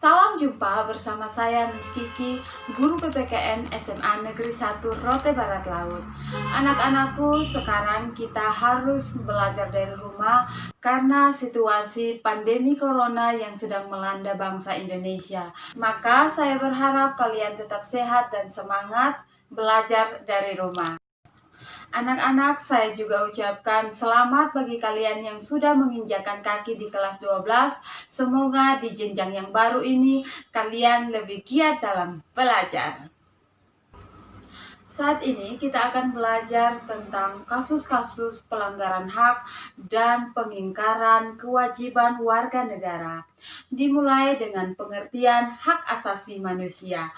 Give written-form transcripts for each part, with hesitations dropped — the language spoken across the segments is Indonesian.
Salam jumpa bersama saya Miss Kiki, guru PPKN SMA Negeri 1 Rote Barat Laut. Anak-anakku, sekarang kita harus belajar dari rumah karena situasi pandemi corona yang sedang melanda bangsa Indonesia. Maka saya berharap kalian tetap sehat dan semangat belajar dari rumah. Anak-anak, saya juga ucapkan selamat bagi kalian yang sudah menginjakan kaki di kelas 12. Semoga di jenjang yang baru ini kalian lebih giat dalam belajar. Saat ini kita akan belajar tentang kasus-kasus pelanggaran hak dan pengingkaran kewajiban warga negara. Dimulai dengan pengertian hak asasi manusia.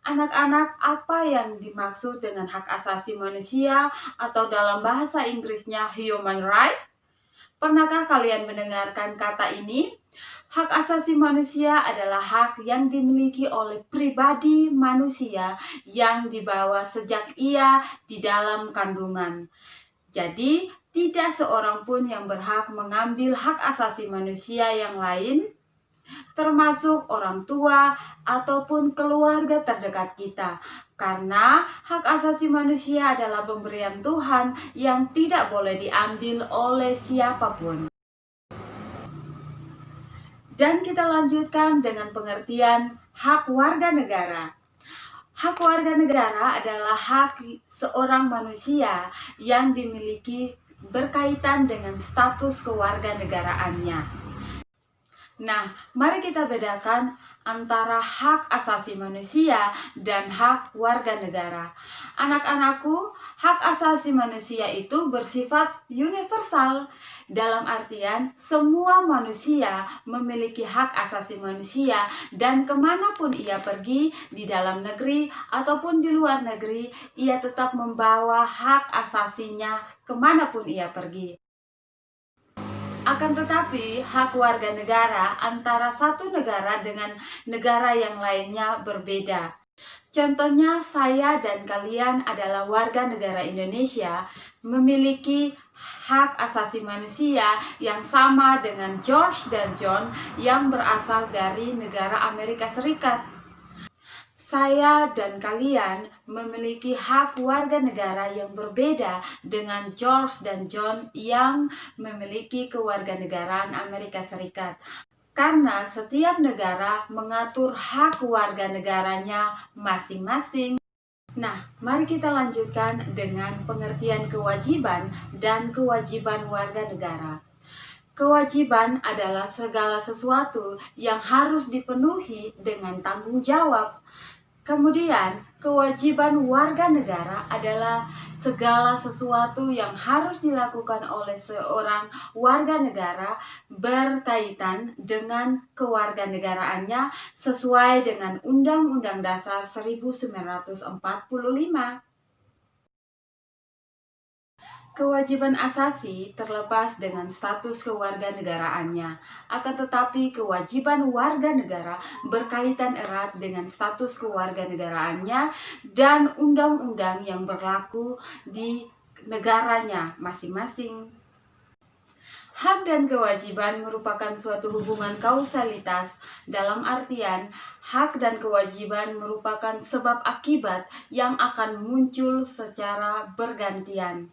Anak-anak, apa yang dimaksud dengan hak asasi manusia atau dalam bahasa Inggrisnya human right? Pernahkah kalian mendengarkan kata ini? Hak asasi manusia adalah hak yang dimiliki oleh pribadi manusia yang dibawa sejak ia di dalam kandungan. Jadi, tidak seorang pun yang berhak mengambil hak asasi manusia yang lain, termasuk orang tua ataupun keluarga terdekat kita. Karena hak asasi manusia adalah pemberian Tuhan yang tidak boleh diambil oleh siapapun. Dan kita lanjutkan dengan pengertian hak warga negara. Hak warga negara adalah hak seorang manusia yang dimiliki berkaitan dengan status kewarganegaraannya. Nah, mari kita bedakan antara hak asasi manusia dan hak warga negara. Anak-anakku, hak asasi manusia itu bersifat universal. Dalam artian, semua manusia memiliki hak asasi manusia dan kemanapun ia pergi, di dalam negeri ataupun di luar negeri, ia tetap membawa hak asasinya kemanapun ia pergi. Akan tetapi, hak warga negara antara satu negara dengan negara yang lainnya berbeda. Contohnya, saya dan kalian adalah warga negara Indonesia, memiliki hak asasi manusia yang sama dengan George dan John yang berasal dari negara Amerika Serikat. Saya dan kalian memiliki hak warga negara yang berbeda dengan George dan John yang memiliki kewarganegaraan Amerika Serikat. Karena setiap negara mengatur hak warga negaranya masing-masing. Nah, mari kita lanjutkan dengan pengertian kewajiban dan kewajiban warga negara. Kewajiban adalah segala sesuatu yang harus dipenuhi dengan tanggung jawab. Kemudian, kewajiban warga negara adalah segala sesuatu yang harus dilakukan oleh seorang warga negara berkaitan dengan kewarganegaraannya sesuai dengan Undang-Undang Dasar 1945. Kewajiban asasi terlepas dengan status kewarganegaraannya, akan tetapi kewajiban warga negara berkaitan erat dengan status kewarganegaraannya dan undang-undang yang berlaku di negaranya masing-masing. Hak dan kewajiban merupakan suatu hubungan kausalitas, dalam artian hak dan kewajiban merupakan sebab akibat yang akan muncul secara bergantian.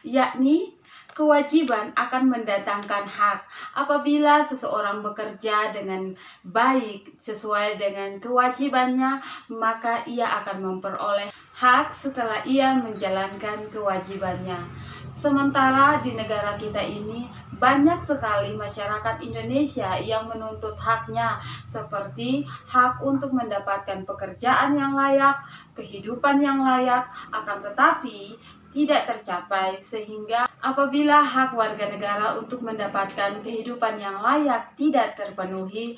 Yakni kewajiban akan mendatangkan hak. Apabila seseorang bekerja dengan baik sesuai dengan kewajibannya, maka ia akan memperoleh hak setelah ia menjalankan kewajibannya. Sementara di negara kita ini banyak sekali masyarakat Indonesia yang menuntut haknya, seperti hak untuk mendapatkan pekerjaan yang layak, kehidupan yang layak, akan tetapi tidak tercapai, sehingga apabila hak warga negara untuk mendapatkan kehidupan yang layak tidak terpenuhi,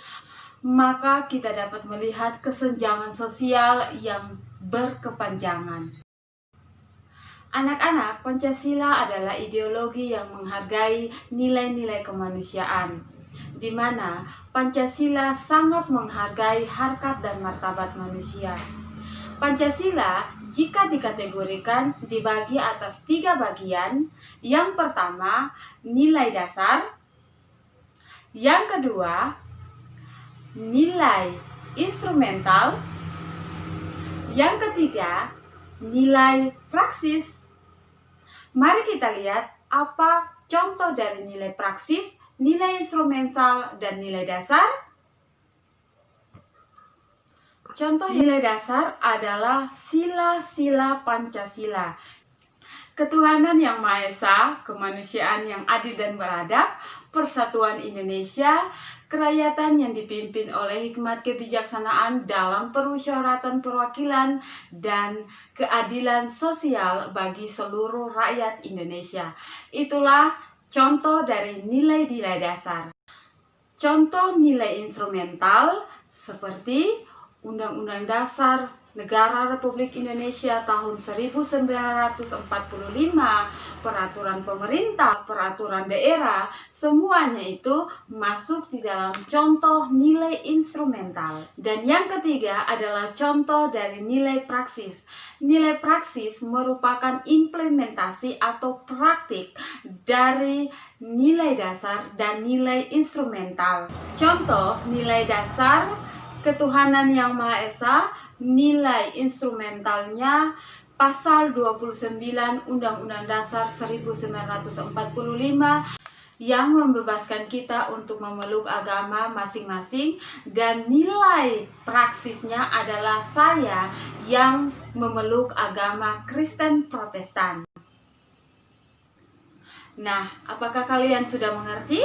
maka kita dapat melihat kesenjangan sosial yang berkepanjangan. Anak-anak, Pancasila adalah ideologi yang menghargai nilai-nilai kemanusiaan, di mana Pancasila sangat menghargai harkat dan martabat manusia. Pancasila jika dikategorikan dibagi atas 3 bagian. Yang pertama, nilai dasar. Yang kedua, nilai instrumental. Yang ketiga, nilai praksis. Mari kita lihat apa contoh dari nilai praksis, nilai instrumental, dan nilai dasar. Contoh nilai dasar adalah sila-sila Pancasila. Ketuhanan yang Maha Esa, kemanusiaan yang adil dan beradab, persatuan Indonesia, kerakyatan yang dipimpin oleh hikmat kebijaksanaan dalam permusyawaratan perwakilan, dan keadilan sosial bagi seluruh rakyat Indonesia. Itulah contoh dari nilai-nilai dasar. Contoh nilai instrumental seperti Undang-Undang Dasar Negara Republik Indonesia tahun 1945, peraturan pemerintah, peraturan daerah, semuanya itu masuk di dalam contoh nilai instrumental. Dan yang ketiga adalah contoh dari nilai praksis. Nilai praksis merupakan implementasi atau praktik dari nilai dasar dan nilai instrumental. Contoh nilai dasar ketuhanan yang Maha Esa, nilai instrumentalnya pasal 29 Undang-Undang Dasar 1945 yang membebaskan kita untuk memeluk agama masing-masing, dan nilai praksisnya adalah saya yang memeluk agama Kristen Protestan. Nah, apakah kalian sudah mengerti?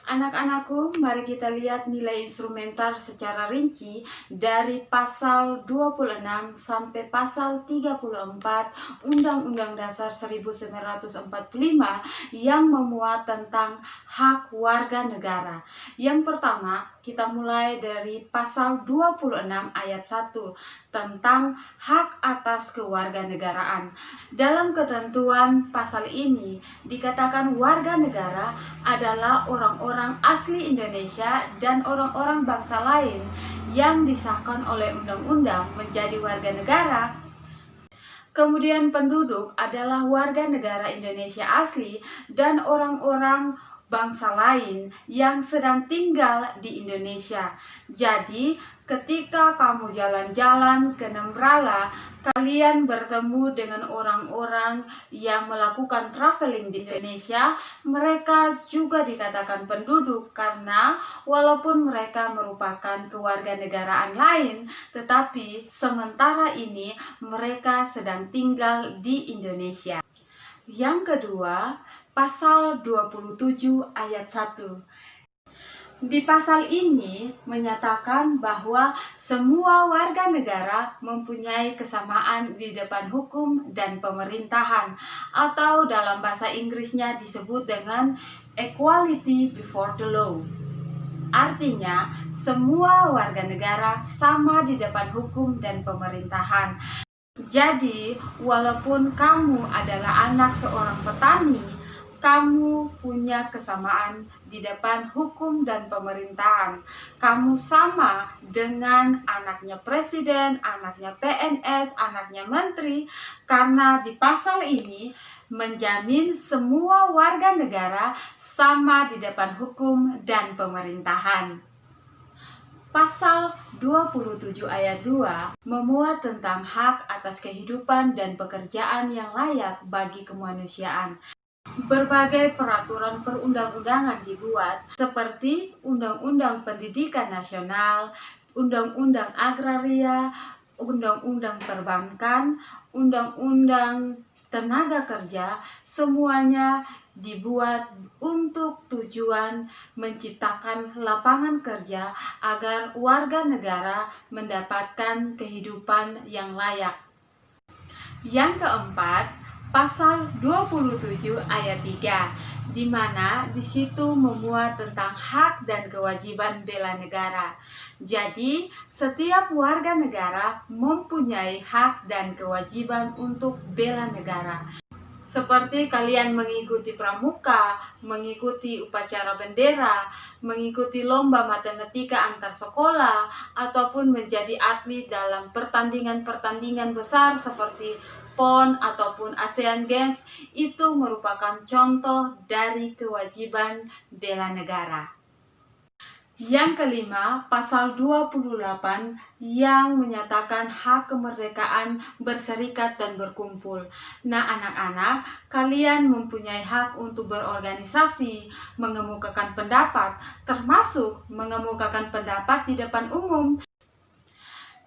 Anak-anakku, mari kita lihat nilai instrumental secara rinci dari pasal 26 sampai pasal 34 Undang-Undang Dasar 1945 yang memuat tentang hak warga negara. Yang pertama, kita mulai dari pasal 26 ayat 1 tentang hak atas kewarganegaraan. Dalam ketentuan pasal ini dikatakan warga negara adalah orang-orang asli Indonesia dan orang-orang bangsa lain yang disahkan oleh undang-undang menjadi warga negara. Kemudian penduduk adalah warga negara Indonesia asli dan orang-orang bangsa lain yang sedang tinggal di Indonesia. Jadi, ketika kamu jalan-jalan ke Nembrala, kalian bertemu dengan orang-orang yang melakukan traveling di Indonesia, mereka juga dikatakan penduduk karena walaupun mereka merupakan kewarganegaraan lain, tetapi sementara ini mereka sedang tinggal di Indonesia. Yang kedua, pasal 27 ayat 1. Di pasal ini menyatakan bahwa semua warga negara mempunyai kesamaan di depan hukum dan pemerintahan, atau dalam bahasa Inggrisnya disebut dengan equality before the law. Artinya, semua warga negara sama di depan hukum dan pemerintahan. Jadi, walaupun kamu adalah anak seorang petani, kamu punya kesamaan di depan hukum dan pemerintahan. Kamu sama dengan anaknya presiden, anaknya PNS, anaknya menteri, karena di pasal ini menjamin semua warga negara sama di depan hukum dan pemerintahan. Pasal 27 ayat 2 memuat tentang hak atas kehidupan dan pekerjaan yang layak bagi kemanusiaan. Berbagai peraturan perundang-undangan dibuat seperti Undang-Undang Pendidikan Nasional, Undang-Undang Agraria, Undang-Undang Perbankan, Undang-Undang Tenaga Kerja, semuanya dibuat untuk tujuan menciptakan lapangan kerja agar warga negara mendapatkan kehidupan yang layak. Yang keempat, pasal 27 ayat 3, di mana di situ memuat tentang hak dan kewajiban bela negara. Jadi, setiap warga negara mempunyai hak dan kewajiban untuk bela negara. Seperti kalian mengikuti pramuka, mengikuti upacara bendera, mengikuti lomba matematika antar sekolah, ataupun menjadi atlet dalam pertandingan-pertandingan besar seperti PON ataupun ASEAN Games, itu merupakan contoh dari kewajiban bela negara. Yang kelima, pasal 28 yang menyatakan hak kemerdekaan berserikat dan berkumpul. Nah, anak-anak, kalian mempunyai hak untuk berorganisasi, mengemukakan pendapat, termasuk mengemukakan pendapat di depan umum.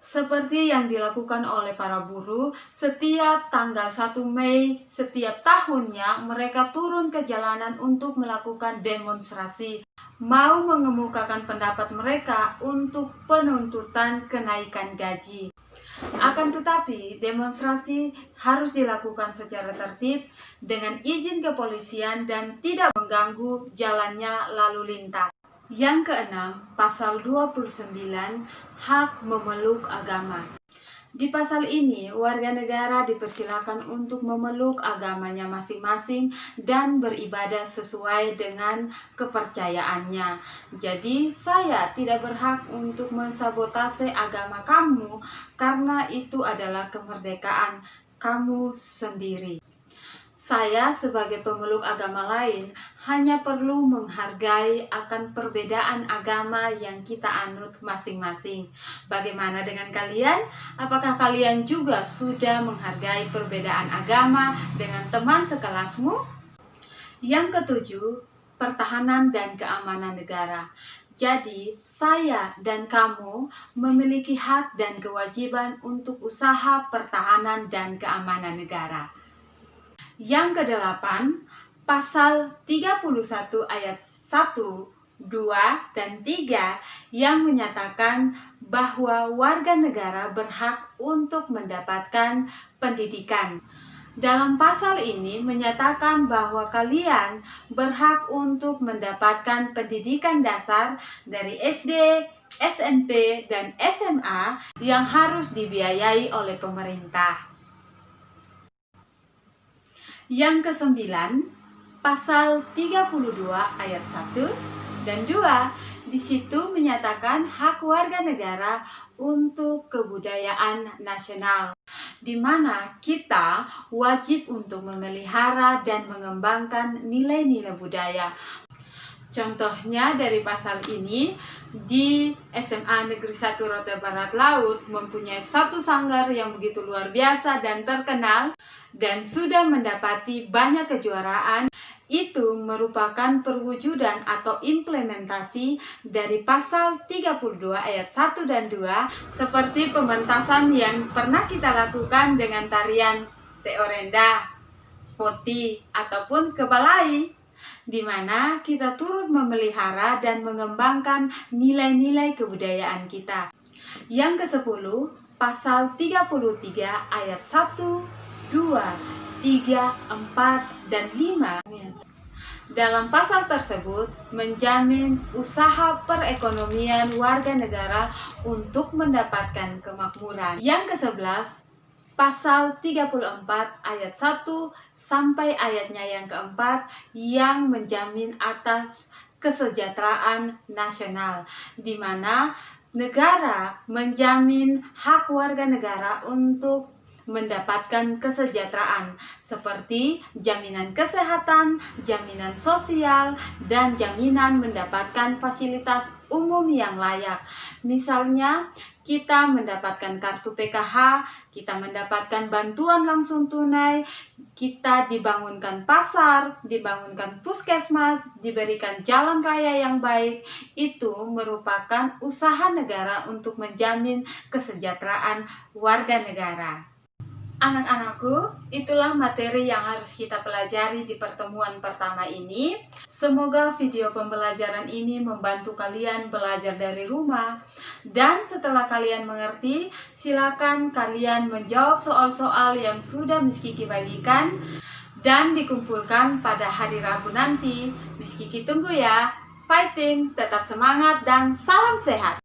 Seperti yang dilakukan oleh para buruh, setiap tanggal 1 Mei setiap tahunnya mereka turun ke jalanan untuk melakukan demonstrasi, mau mengemukakan pendapat mereka untuk penuntutan kenaikan gaji. Akan tetapi, demonstrasi harus dilakukan secara tertib dengan izin kepolisian dan tidak mengganggu jalannya lalu lintas. Yang keenam, pasal 29, hak memeluk agama. Di pasal ini, warga negara dipersilakan untuk memeluk agamanya masing-masing dan beribadah sesuai dengan kepercayaannya. Jadi, saya tidak berhak untuk mensabotase agama kamu karena itu adalah kemerdekaan kamu sendiri. Saya sebagai pemeluk agama lain hanya perlu menghargai akan perbedaan agama yang kita anut masing-masing. Bagaimana dengan kalian? Apakah kalian juga sudah menghargai perbedaan agama dengan teman sekelasmu? Yang ketujuh, pertahanan dan keamanan negara. Jadi, saya dan kamu memiliki hak dan kewajiban untuk usaha pertahanan dan keamanan negara. Yang kedelapan, pasal 31 ayat 1, 2, dan 3 yang menyatakan bahwa warga negara berhak untuk mendapatkan pendidikan. Dalam pasal ini menyatakan bahwa kalian berhak untuk mendapatkan pendidikan dasar dari SD, SMP, dan SMA yang harus dibiayai oleh pemerintah. Yang kesembilan, pasal 32 ayat 1 dan 2, di situ menyatakan hak warga negara untuk kebudayaan nasional, di mana kita wajib untuk memelihara dan mengembangkan nilai-nilai budaya. Contohnya dari pasal ini, di SMA Negeri 1 Rote Barat Laut mempunyai satu sanggar yang begitu luar biasa dan terkenal dan sudah mendapati banyak kejuaraan. Itu merupakan perwujudan atau implementasi dari pasal 32 ayat 1 dan 2 seperti pementasan yang pernah kita lakukan dengan tarian teorenda, poti, ataupun kebalai, di mana kita turut memelihara dan mengembangkan nilai-nilai kebudayaan kita. Yang ke-10, pasal 33 ayat 1, 2, 3, 4, dan 5. Dalam pasal tersebut menjamin usaha perekonomian warga negara untuk mendapatkan kemakmuran. Yang ke-11, pasal 34 ayat 1 sampai ayatnya yang keempat yang menjamin atas kesejahteraan nasional, di mana negara menjamin hak warga negara untuk mendapatkan kesejahteraan seperti jaminan kesehatan, jaminan sosial, dan jaminan mendapatkan fasilitas umum yang layak. Misalnya, kita mendapatkan kartu PKH, kita mendapatkan bantuan langsung tunai, kita dibangunkan pasar, dibangunkan puskesmas, diberikan jalan raya yang baik. Itu merupakan usaha negara untuk menjamin kesejahteraan warga negara. Anak-anakku, itulah materi yang harus kita pelajari di pertemuan pertama ini. Semoga video pembelajaran ini membantu kalian belajar dari rumah. Dan setelah kalian mengerti, silakan kalian menjawab soal-soal yang sudah Miss Kiki bagikan dan dikumpulkan pada hari Rabu nanti. Miss Kiki tunggu ya. Fighting, tetap semangat, dan salam sehat!